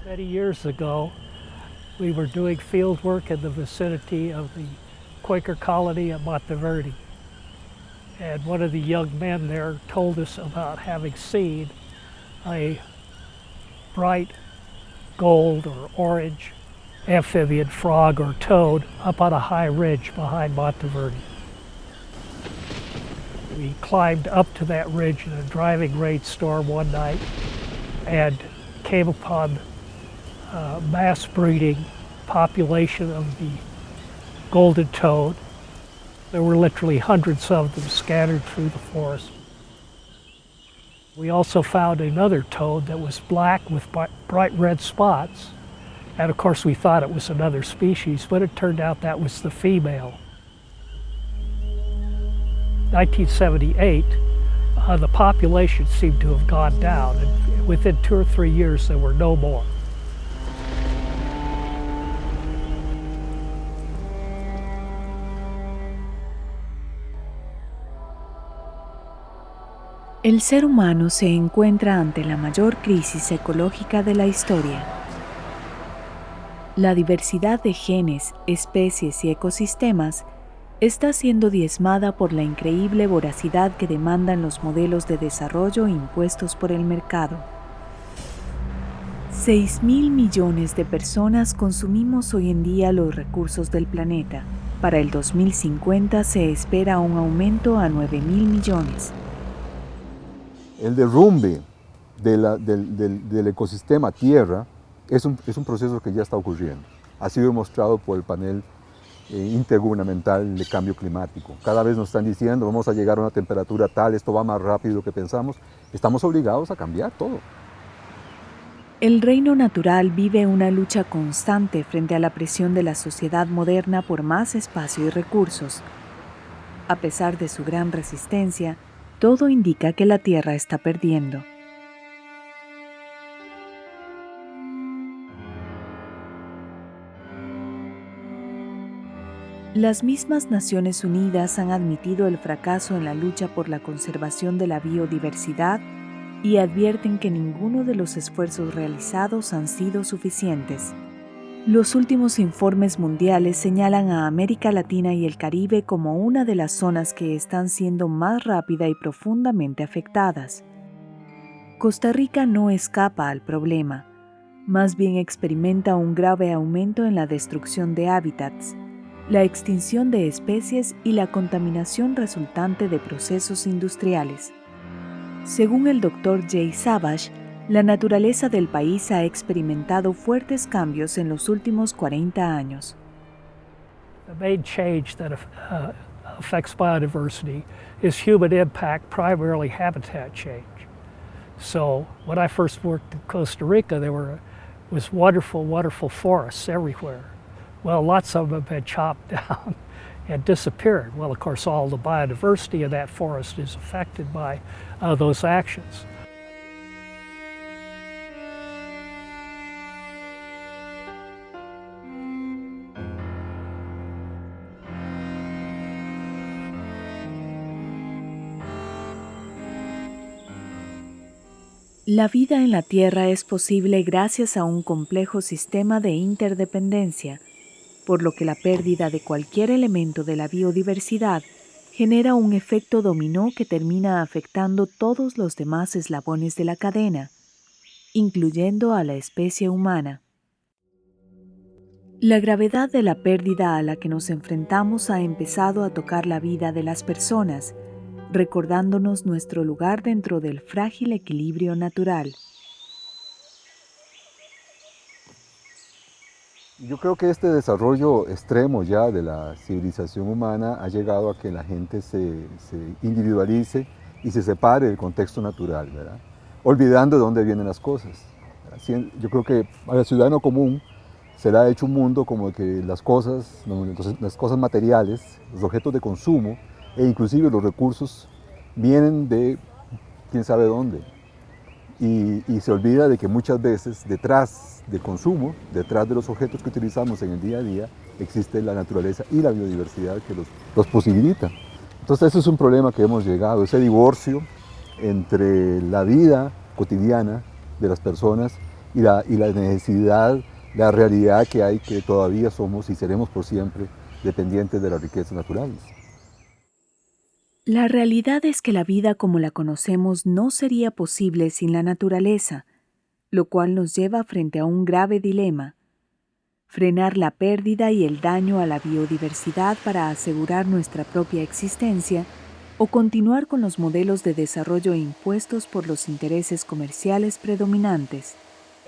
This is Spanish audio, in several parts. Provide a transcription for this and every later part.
Many years ago, we were doing field work in the vicinity of the Quaker colony at Monteverde. And one of the young men there told us about having seen a bright gold or orange amphibian, frog, or toad up on a high ridge behind Monteverde. We climbed up to that ridge in a driving rainstorm one night and came upon a mass breeding population of the golden toad. There were literally hundreds of them scattered through the forest. We also found another toad that was black with bright red spots. And of course we thought it was another species, but it turned out that was the female. 1978, the population seemed to have gone down, and within 2 or 3 years there were no more. El ser humano se encuentra ante la mayor crisis ecológica de la historia. La diversidad de genes, especies y ecosistemas está siendo diezmada por la increíble voracidad que demandan los modelos de desarrollo impuestos por el mercado. 6.000 millones de personas consumimos hoy en día los recursos del planeta. Para el 2050 se espera un aumento a 9.000 millones. El derrumbe del ecosistema Tierra es un proceso que ya está ocurriendo. Ha sido demostrado por el panel intergubernamental de cambio climático. Cada vez nos están diciendo, vamos a llegar a una temperatura tal, esto va más rápido de lo que pensamos. Estamos obligados a cambiar todo. El reino natural vive una lucha constante frente a la presión de la sociedad moderna por más espacio y recursos. A pesar de su gran resistencia, todo indica que la Tierra está perdiendo. Las mismas Naciones Unidas han admitido el fracaso en la lucha por la conservación de la biodiversidad y advierten que ninguno de los esfuerzos realizados han sido suficientes. Los últimos informes mundiales señalan a América Latina y el Caribe como una de las zonas que están siendo más rápida y profundamente afectadas. Costa Rica no escapa al problema, más bien experimenta un grave aumento en la destrucción de hábitats, la extinción de especies y la contaminación resultante de procesos industriales. Según el Dr. Jay Savage, la naturaleza del país ha experimentado fuertes cambios en los últimos 40 años. The main change that affects biodiversity is human impact, primarily habitat change. So when I first worked in Costa Rica, was wonderful forests everywhere. Well, lots of them have been chopped down and disappeared. Well, of course, all the biodiversity of that forest is affected by those actions. La vida en la Tierra es posible gracias a un complejo sistema de interdependencia, por lo que la pérdida de cualquier elemento de la biodiversidad genera un efecto dominó que termina afectando todos los demás eslabones de la cadena, incluyendo a la especie humana. La gravedad de la pérdida a la que nos enfrentamos ha empezado a tocar la vida de las personas, recordándonos nuestro lugar dentro del frágil equilibrio natural. Yo creo que este desarrollo extremo ya de la civilización humana ha llegado a que la gente se individualice y se separe del contexto natural, ¿verdad? Olvidando de dónde vienen las cosas. Yo creo que al ciudadano común se le ha hecho un mundo como que las cosas materiales, los objetos de consumo e inclusive los recursos vienen de quién sabe dónde. Y se olvida de que muchas veces detrás del consumo, detrás de los objetos que utilizamos en el día a día, existe la naturaleza y la biodiversidad que los posibilita. Entonces ese es un problema que hemos llegado, ese divorcio entre la vida cotidiana de las personas y la necesidad, la realidad que hay, que todavía somos y seremos por siempre dependientes de las riquezas naturales. La realidad es que la vida como la conocemos no sería posible sin la naturaleza, lo cual nos lleva frente a un grave dilema: frenar la pérdida y el daño a la biodiversidad para asegurar nuestra propia existencia, o continuar con los modelos de desarrollo impuestos por los intereses comerciales predominantes.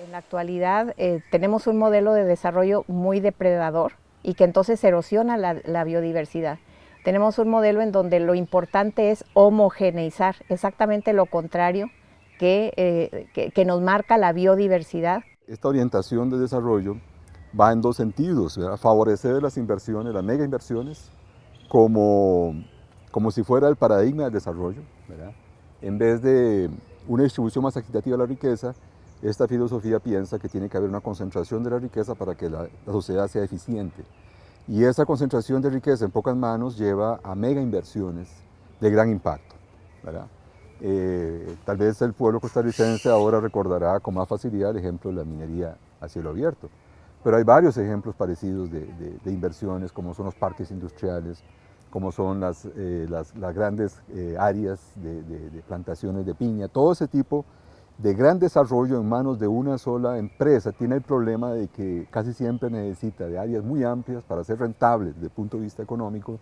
En la actualidad tenemos un modelo de desarrollo muy depredador y que entonces erosiona la biodiversidad. Tenemos un modelo en donde lo importante es homogeneizar, exactamente lo contrario que nos marca la biodiversidad. Esta orientación de desarrollo va en dos sentidos, ¿verdad? Favorecer las inversiones, las mega inversiones, como si fuera el paradigma del desarrollo, ¿verdad? En vez de una distribución más equitativa de la riqueza, esta filosofía piensa que tiene que haber una concentración de la riqueza para que la sociedad sea eficiente. Y esa concentración de riqueza en pocas manos lleva a mega inversiones de gran impacto, ¿verdad? Tal vez el pueblo costarricense ahora recordará con más facilidad el ejemplo de la minería a cielo abierto, pero hay varios ejemplos parecidos de inversiones, como son los parques industriales, como son las grandes áreas de plantaciones de piña. Todo ese tipo de gran desarrollo en manos de una sola empresa tiene el problema de que casi siempre necesita de áreas muy amplias para ser rentables desde el punto de vista económico,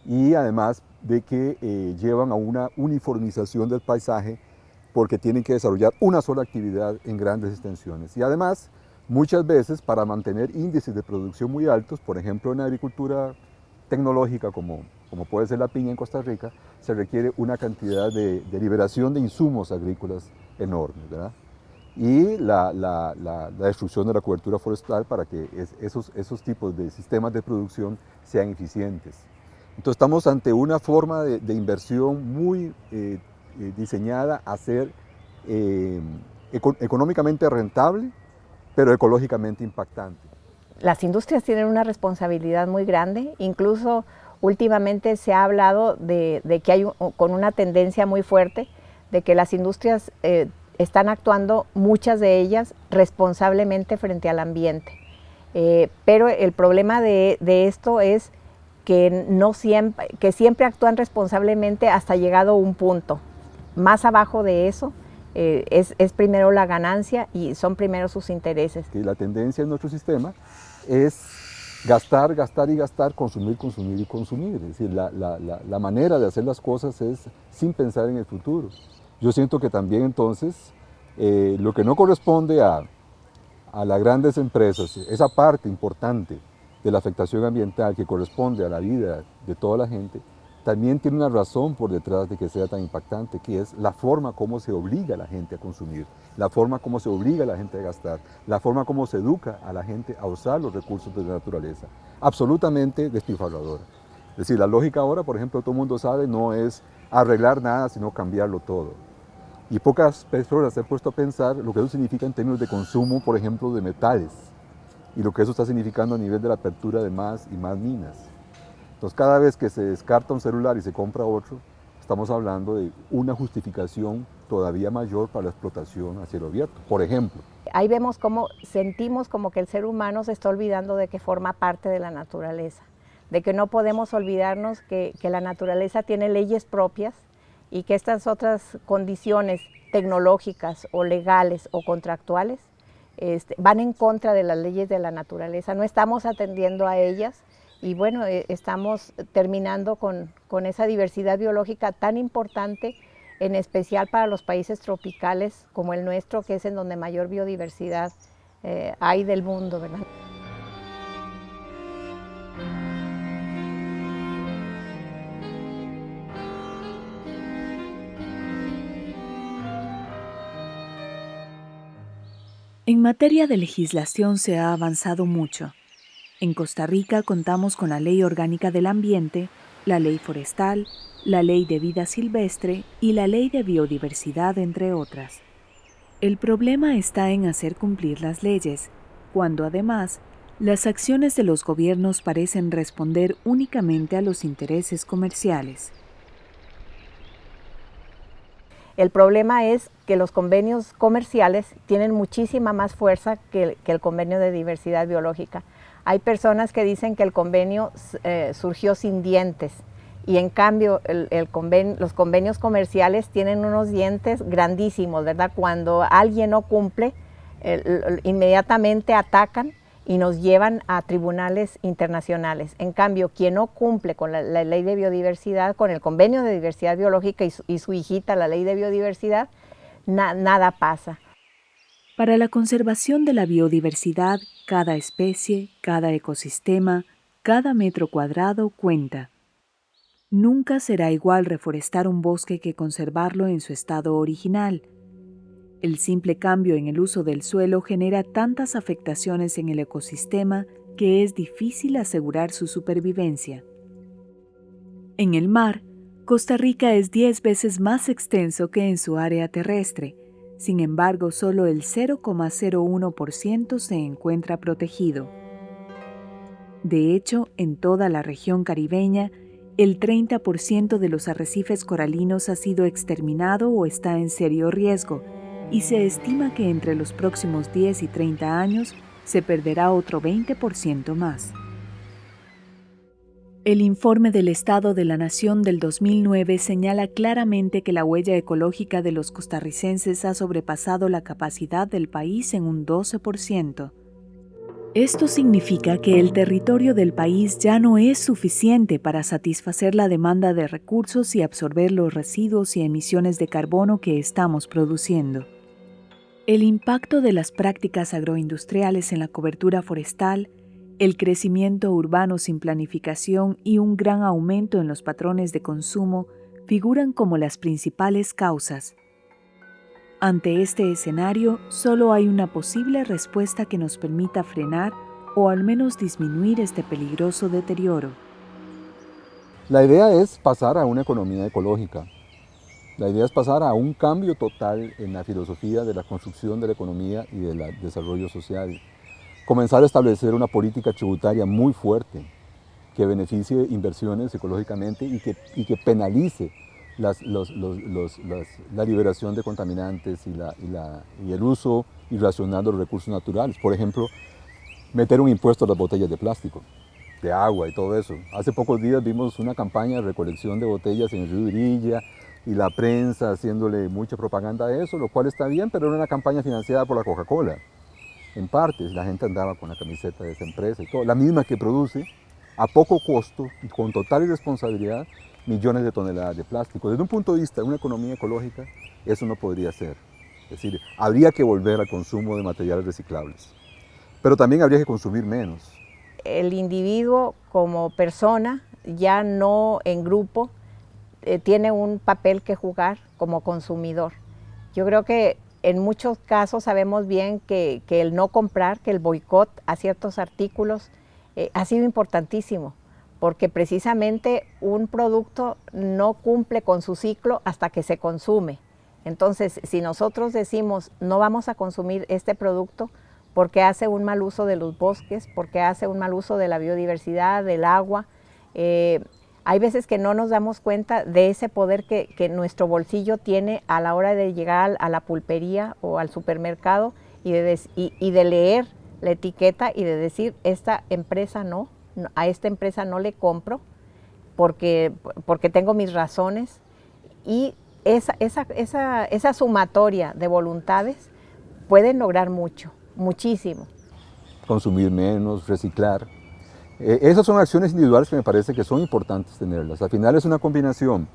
y además de que llevan a una uniformización del paisaje porque tienen que desarrollar una sola actividad en grandes extensiones. Y además, muchas veces para mantener índices de producción muy altos, por ejemplo en agricultura tecnológica como puede ser la piña en Costa Rica, se requiere una cantidad de liberación de insumos agrícolas enormes, ¿verdad? Y la destrucción de la cobertura forestal para que esos tipos de sistemas de producción sean eficientes. Entonces estamos ante una forma de inversión muy diseñada a ser económicamente rentable, pero ecológicamente impactante. Las industrias tienen una responsabilidad muy grande, incluso últimamente se ha hablado de que hay con una tendencia muy fuerte de que las industrias están actuando, muchas de ellas, responsablemente frente al ambiente. Pero el problema de esto es que siempre actúan responsablemente hasta llegado un punto. Más abajo de eso es primero la ganancia y son primero sus intereses. Que la tendencia en nuestro sistema es gastar, gastar y gastar, consumir, consumir y consumir. Es decir, la manera de hacer las cosas es sin pensar en el futuro. Yo siento que también entonces lo que no corresponde a las grandes empresas, esa parte importante de la afectación ambiental que corresponde a la vida de toda la gente, también tiene una razón por detrás de que sea tan impactante, que es la forma como se obliga a la gente a consumir, la forma como se obliga a la gente a gastar, la forma como se educa a la gente a usar los recursos de la naturaleza. Absolutamente despilfarradora. Es decir, la lógica ahora, por ejemplo, todo el mundo sabe, no es arreglar nada, sino cambiarlo todo. Y pocas personas se han puesto a pensar lo que eso significa en términos de consumo, por ejemplo, de metales, y lo que eso está significando a nivel de la apertura de más y más minas. Entonces, cada vez que se descarta un celular y se compra otro, estamos hablando de una justificación todavía mayor para la explotación a cielo abierto, por ejemplo. Ahí vemos cómo sentimos como que el ser humano se está olvidando de que forma parte de la naturaleza, de que no podemos olvidarnos que la naturaleza tiene leyes propias y que estas otras condiciones tecnológicas o legales o contractuales van en contra de las leyes de la naturaleza. No estamos atendiendo a ellas. Y bueno, estamos terminando con esa diversidad biológica tan importante, en especial para los países tropicales como el nuestro, que es en donde mayor biodiversidad hay del mundo, ¿verdad? En materia de legislación se ha avanzado mucho. En Costa Rica contamos con la Ley Orgánica del Ambiente, la Ley Forestal, la Ley de Vida Silvestre y la Ley de Biodiversidad, entre otras. El problema está en hacer cumplir las leyes, cuando además las acciones de los gobiernos parecen responder únicamente a los intereses comerciales. El problema es que los convenios comerciales tienen muchísima más fuerza que el convenio de diversidad biológica. Hay personas que dicen que el convenio surgió sin dientes y en cambio los convenios comerciales tienen unos dientes grandísimos, ¿verdad? Cuando alguien no cumple, inmediatamente atacan y nos llevan a tribunales internacionales. En cambio, quien no cumple con la ley de biodiversidad, con el convenio de diversidad biológica y su hijita, la ley de biodiversidad, nada pasa. Para la conservación de la biodiversidad, cada especie, cada ecosistema, cada metro cuadrado cuenta. Nunca será igual reforestar un bosque que conservarlo en su estado original. El simple cambio en el uso del suelo genera tantas afectaciones en el ecosistema que es difícil asegurar su supervivencia. En el mar, Costa Rica es 10 veces más extenso que en su área terrestre. Sin embargo, solo el 0,01% se encuentra protegido. De hecho, en toda la región caribeña, el 30% de los arrecifes coralinos ha sido exterminado o está en serio riesgo, y se estima que entre los próximos 10 y 30 años se perderá otro 20% más. El informe del Estado de la Nación del 2009 señala claramente que la huella ecológica de los costarricenses ha sobrepasado la capacidad del país en un 12%. Esto significa que el territorio del país ya no es suficiente para satisfacer la demanda de recursos y absorber los residuos y emisiones de carbono que estamos produciendo. El impacto de las prácticas agroindustriales en la cobertura forestal, el crecimiento urbano sin planificación y un gran aumento en los patrones de consumo figuran como las principales causas. Ante este escenario, solo hay una posible respuesta que nos permita frenar o al menos disminuir este peligroso deterioro. La idea es pasar a una economía ecológica. La idea es pasar a un cambio total en la filosofía de la construcción de la economía y del desarrollo social. Comenzar a establecer una política tributaria muy fuerte que beneficie inversiones ecológicamente y que penalice la liberación de contaminantes y el uso irracional de los recursos naturales. Por ejemplo, meter un impuesto a las botellas de plástico, de agua y todo eso. Hace pocos días vimos una campaña de recolección de botellas en el río Irilla y la prensa haciéndole mucha propaganda a eso, lo cual está bien, pero era una campaña financiada por la Coca-Cola. En parte, la gente andaba con la camiseta de esa empresa y todo, la misma que produce a poco costo y con total irresponsabilidad millones de toneladas de plástico. Desde un punto de vista de una economía ecológica, eso no podría ser. Es decir, habría que volver al consumo de materiales reciclables, pero también habría que consumir menos. El individuo como persona, ya no en grupo, tiene un papel que jugar como consumidor. Yo creo que en muchos casos sabemos bien que el no comprar, que el boicot a ciertos artículos ha sido importantísimo, porque precisamente un producto no cumple con su ciclo hasta que se consume. Entonces, si nosotros decimos no vamos a consumir este producto porque hace un mal uso de los bosques, porque hace un mal uso de la biodiversidad, del agua, hay veces que no nos damos cuenta de ese poder que nuestro bolsillo tiene a la hora de llegar a la pulpería o al supermercado y de leer la etiqueta y de decir, esta empresa no, a esta empresa no le compro porque tengo mis razones. Y esa sumatoria de voluntades pueden lograr mucho, muchísimo. Consumir menos, reciclar. Esas son acciones individuales que me parece que son importantes tenerlas. Al final es una combinación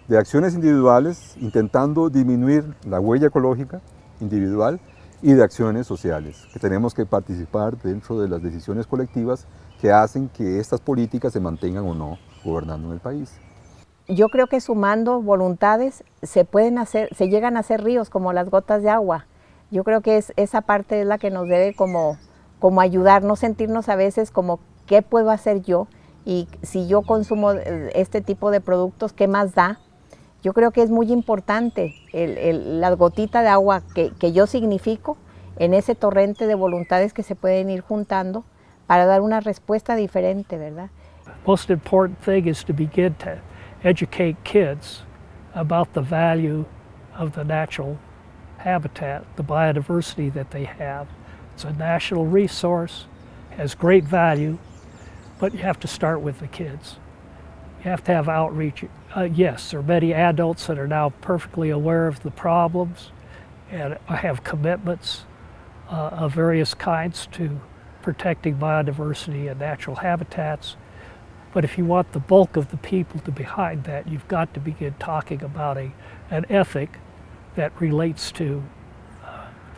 de acciones individuales intentando disminuir la huella ecológica individual y de acciones sociales, que tenemos que participar dentro de las decisiones colectivas que hacen que estas políticas se mantengan o no gobernando en el país. Yo creo que sumando voluntades se llegan a hacer ríos como las gotas de agua. Yo creo que esa parte es la que nos debe como ayudar, no sentirnos a veces como ¿qué puedo hacer yo? Y si yo consumo este tipo de productos, ¿qué más da? Yo creo que es muy importante la gotita de agua que yo significo en ese torrente de voluntades que se pueden ir juntando para dar una respuesta diferente, ¿verdad? Most important thing is to begin to educate kids about the value of the natural habitat, the biodiversity that they have. It's a national resource, has great value, but you have to start with the kids. You have to have outreach. Yes, there are many adults that are now perfectly aware of the problems and have commitments of various kinds to protecting biodiversity and natural habitats. But if you want the bulk of the people to be behind that, you've got to begin talking about an ethic that relates to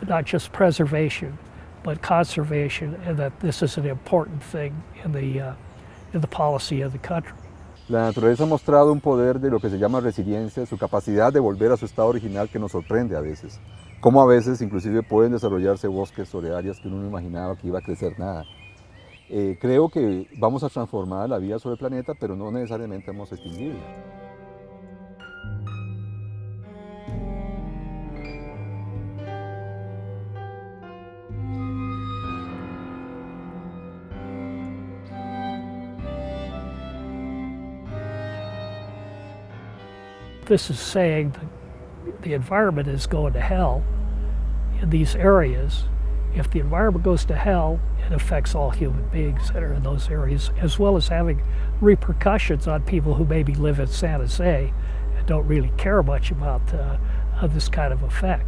not just preservation, but conservation, and that this is an important thing in the policy of the country. La naturaleza ha mostrado un poder de lo que se llama resiliencia, su capacidad de volver a su estado original que nos sorprende a veces. Como a veces inclusive pueden desarrollarse bosques sobre áreas que uno no imaginaba que iba a crecer nada. Creo que vamos a transformar la vida sobre el planeta, pero no necesariamente vamos a extinguirla. This is saying that the environment is going to hell in these areas. If the environment goes to hell, it affects all human beings that are in those areas, as well as having repercussions on people who maybe live in San Jose and don't really care much about this kind of effect.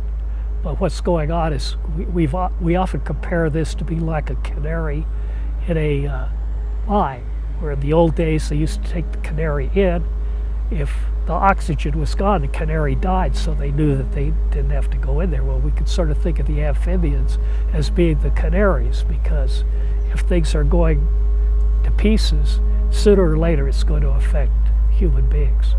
But what's going on is we often compare this to be like a canary in a mine, where in the old days they used to take the canary in. If the oxygen was gone, the canary died, so they knew that they didn't have to go in there. Well, we could sort of think of the amphibians as being the canaries, because if things are going to pieces, sooner or later it's going to affect human beings.